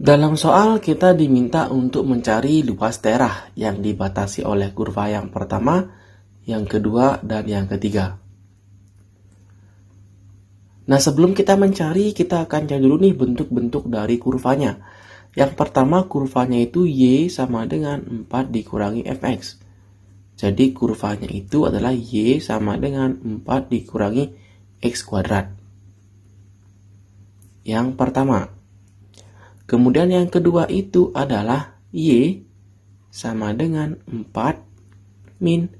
Dalam soal kita diminta untuk mencari luas daerah yang dibatasi oleh kurva yang pertama, yang kedua, dan yang ketiga. Nah, sebelum kita mencari, kita akan cari dulu nih bentuk-bentuk dari kurvanya. Yang pertama, kurvanya itu Y sama dengan 4 dikurangi Fx. Jadi kurvanya itu adalah Y sama dengan 4 dikurangi X kuadrat. Yang pertama. Kemudian yang kedua itu adalah Y sama dengan 4 min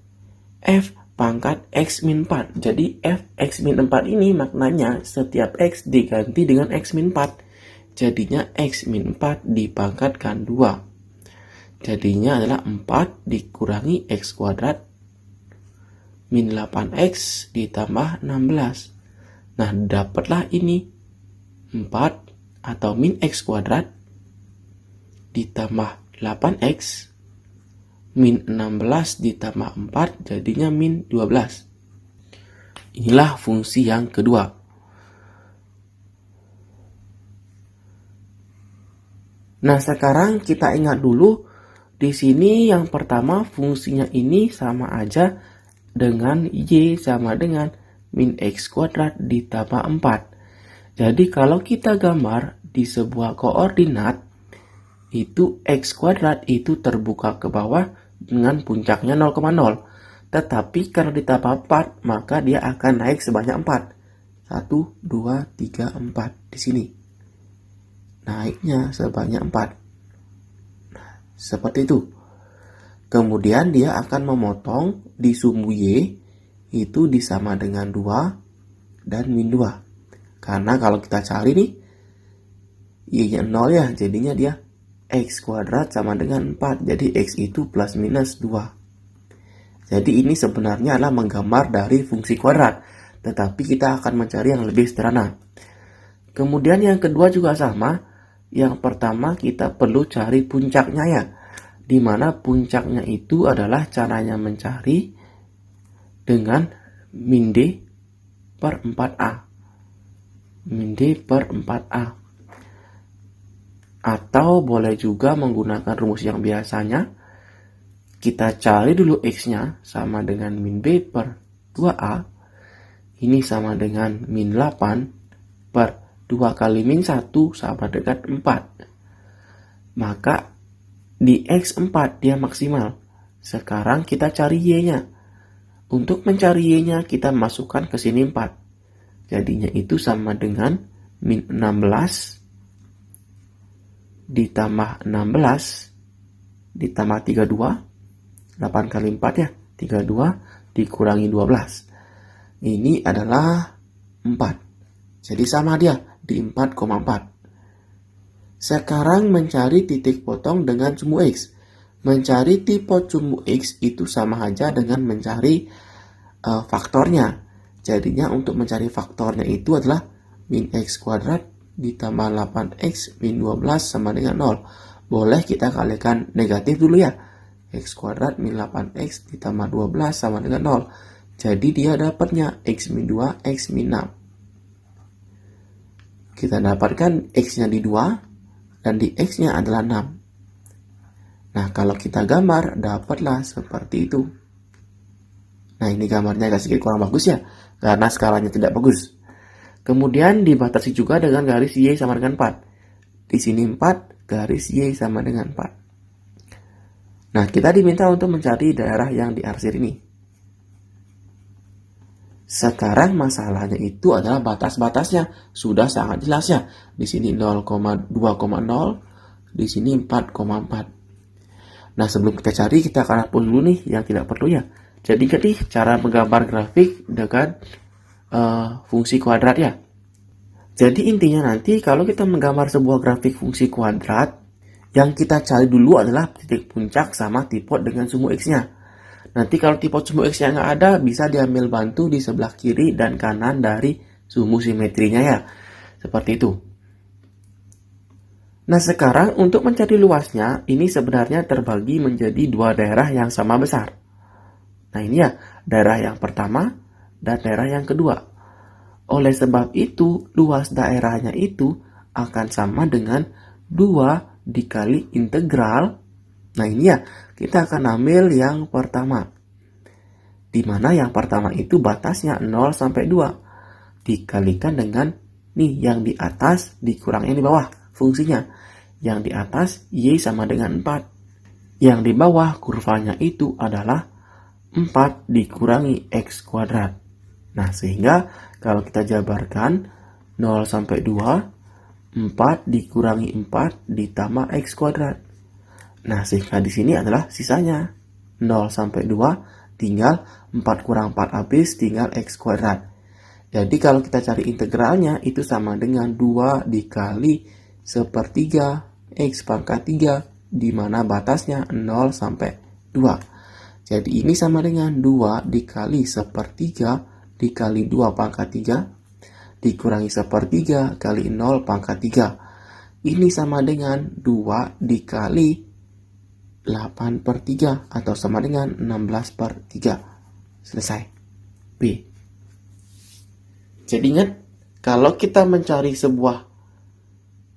F pangkat X min 4. Jadi F X min 4 ini maknanya setiap X diganti dengan X min 4. Jadinya X min 4 dipangkatkan 2. Jadinya adalah 4 dikurangi X kuadrat min 8X ditambah 16. Nah, dapatlah ini 4 atau min X kuadrat ditambah 8X min 16 ditambah 4 jadinya min 12. Inilah fungsi yang kedua. Nah, sekarang kita ingat dulu di sini yang pertama fungsinya ini sama aja dengan Y sama dengan min X kuadrat ditambah 4. Jadi kalau kita gambar di sebuah koordinat, itu X kuadrat itu terbuka ke bawah dengan puncaknya 0,0. Tetapi kalau ditambah 4, maka dia akan naik sebanyak 4. 1, 2, 3, 4 di sini. Naiknya sebanyak 4. Nah, seperti itu. Kemudian dia akan memotong di sumbu Y itu disama dengan 2 dan min 2. Karena kalau kita cari nih, Y-nya 0 ya, jadinya dia X kuadrat sama dengan 4. Jadi X itu plus minus 2. Jadi ini sebenarnya adalah menggambar dari fungsi kuadrat. Tetapi kita akan mencari yang lebih sederhana. Kemudian yang kedua juga sama. Yang pertama kita perlu cari puncaknya ya. Dimana puncaknya itu adalah caranya mencari dengan min D per 4A. Min D per 4A. Atau boleh juga menggunakan rumus yang biasanya. Kita cari dulu X-nya sama dengan min B per 2A. Ini sama dengan min 8 per 2 kali min 1 sama dengan 4. Maka di X4 dia maksimal. Sekarang kita cari Y-nya. Untuk mencari Y-nya kita masukkan ke sini 4. Jadinya itu sama dengan min 16 ditambah 16 ditambah 32. 8 kali 4 ya. 32 dikurangi 12. Ini adalah 4. Jadi sama dia di 4,4. Sekarang mencari titik potong dengan sumbu X. Mencari tipe sumbu X itu sama aja dengan mencari faktornya. Jadinya untuk mencari faktornya itu adalah min X kuadrat ditambah 8X min 12 sama dengan 0. Boleh kita kalikan negatif dulu ya. X kuadrat min 8X ditambah 12 sama dengan 0. Jadi dia dapatnya X min 2, X min 6. Kita dapatkan X-nya di 2 dan di X-nya adalah 6. Nah, kalau kita gambar, dapatlah seperti itu. Nah, ini gambarnya agak sedikit kurang bagus ya, karena skalanya tidak bagus. Kemudian dibatasi juga dengan garis Y sama dengan 4. Di sini 4, garis Y sama dengan 4. Nah, kita diminta untuk mencari daerah yang diarsir ini. Sekarang masalahnya itu adalah batas-batasnya. Sudah sangat jelas ya. Di sini 0,2,0, di sini 4,4. Nah, sebelum kita cari, kita akan hapus dulu nih yang tidak perlu ya. Jadi cara menggambar grafik dengan fungsi kuadrat ya. Jadi intinya nanti kalau kita menggambar sebuah grafik fungsi kuadrat, yang kita cari dulu adalah titik puncak sama tipe dengan sumbu X-nya. Nanti kalau tipe sumbu X-nya nggak ada, bisa diambil bantu di sebelah kiri dan kanan dari sumbu simetrinya ya. Seperti itu. Nah, sekarang untuk mencari luasnya, ini sebenarnya terbagi menjadi dua daerah yang sama besar. Nah, ini ya, daerah yang pertama dan daerah yang kedua. Oleh sebab itu, luas daerahnya itu akan sama dengan 2 dikali integral. Nah ini ya, kita akan ambil yang pertama. Di mana yang pertama itu batasnya 0 sampai 2. Dikalikan dengan nih yang di atas dikurang yang di bawah fungsinya. Yang di atas Y sama dengan 4. Yang di bawah kurvanya itu adalah 4 dikurangi X kuadrat. Nah sehingga kalau kita jabarkan 0 sampai 2, 4 dikurangi 4 ditambah X kuadrat. Nah sehingga di sini adalah sisanya 0 sampai 2 tinggal 4 kurang 4 habis tinggal X kuadrat. Jadi kalau kita cari integralnya itu sama dengan 2 dikali sepertiga X pangkat 3 di mana batasnya 0 sampai 2. Jadi ini sama dengan 2 dikali sepertiga dikali 2 pangkat 3 dikurangi sepertiga kali 0 pangkat 3. Ini sama dengan 2 dikali 8/3 atau sama dengan 16/3. Selesai. B. Jadi ingat, kalau kita mencari sebuah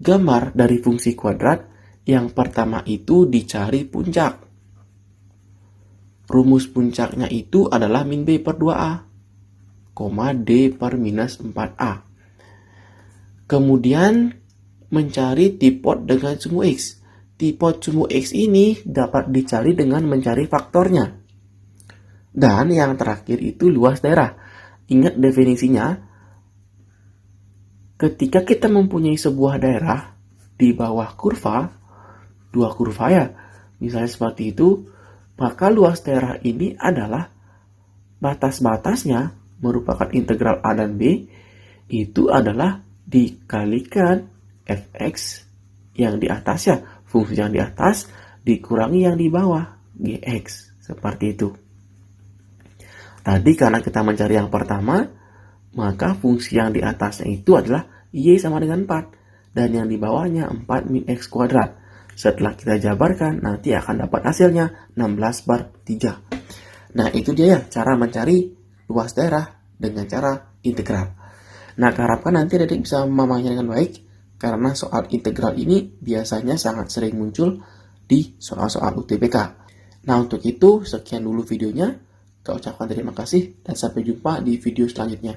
gambar dari fungsi kuadrat, yang pertama itu dicari puncak. Rumus puncaknya itu adalah min B per 2A, D per minus 4A. Kemudian mencari tipot dengan sumbu X. Tipot sumbu X ini dapat dicari dengan mencari faktornya. Dan yang terakhir itu luas daerah. Ingat definisinya, ketika kita mempunyai sebuah daerah di bawah kurva, dua kurva ya, misalnya seperti itu, maka luas daerah ini adalah batas-batasnya merupakan integral A dan B, itu adalah dikalikan fx yang di atas ya, fungsi yang di atas dikurangi yang di bawah, gx, seperti itu. Tadi karena kita mencari yang pertama, maka fungsi yang di atasnya itu adalah Y sama dengan 4. Dan yang di bawahnya 4 min X kuadrat. Setelah kita jabarkan, nanti akan dapat hasilnya 16/3. Nah itu dia ya, cara mencari luas daerah dengan cara integral. Nah harapkan nanti adik bisa memahaminya dengan baik, karena soal integral ini biasanya sangat sering muncul di soal-soal UTBK. Nah untuk itu, sekian dulu videonya. Saya ucapkan terima kasih dan sampai jumpa di video selanjutnya.